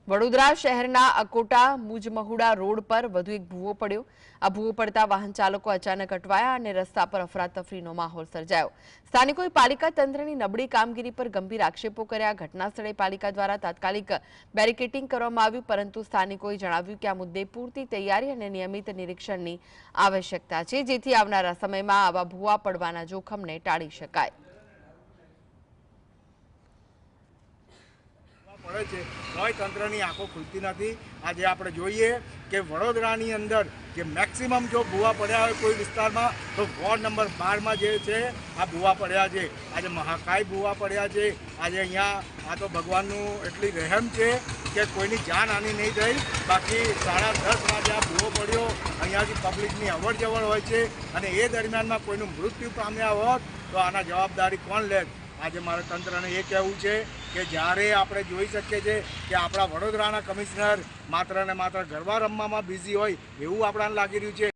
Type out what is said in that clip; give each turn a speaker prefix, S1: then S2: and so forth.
S1: વડોદરા શહેરના અકોટા મુજમહુડા રોડ પર વધુ એક ભૂવો પડ્યો। આ ભૂવો પડતા વાહન ચાલકો અચાનક અટવાયા અને રસ્તા પર અફરાતફરીનો માહોલ સર્જાયો। સ્થાનિકોએ પાલિકા તંત્રની નબળી કામગીરી પર ગંભીર આક્ષેપો કર્યા। ઘટના સ્થળે પાલિકા દ્વારા તાત્કાલિક બેરિકેડિંગ કરવામાં આવ્યું, પરંતુ સ્થાનિકોએ જણાવ્યું કે આ મુદ્દે પૂરતી તૈયારી અને નિયમિત નિરીક્ષણની આવશ્યકતા છે, જેથી આવનારા સમયમાં આવા ભૂવા પડવાના જોખમને ટાળી શકાય।
S2: પડે છે તોય તંત્રની આંખો ખુલતી નથી। આજે આપણે જોઈએ કે વડોદરાની અંદર કે મેક્સિમમ જો ભૂવા પડ્યા હોય કોઈ વિસ્તારમાં તો વોર્ડ નંબર 12માં જે છે આ ભૂવા પડ્યા છે। આજે મહાકાય ભૂવા પડ્યા છે। આજે અહીંયા આ તો ભગવાનનું એટલી રહેમ છે કે કોઈની જાનહાનિ નહીં થઈ, બાકી 10:30 વાગે આ ભૂવો પડ્યો। અહીંયાથી પબ્લિકની અવર જવર હોય છે અને એ દરમિયાનમાં કોઈનું મૃત્યુ પામ્યા હોત તો આના જવાબદારી કોણ લે? આજે મારે તંત્રને એ કહેવું છે કે જ્યારે આપણે જોઈ શકીએ છીએ કે આપણા વડોદરાના કમિશનર માત્ર ને માત્ર ગરબા રમવામાં બિઝી હોય એવું આપણાને લાગી રહ્યું છે।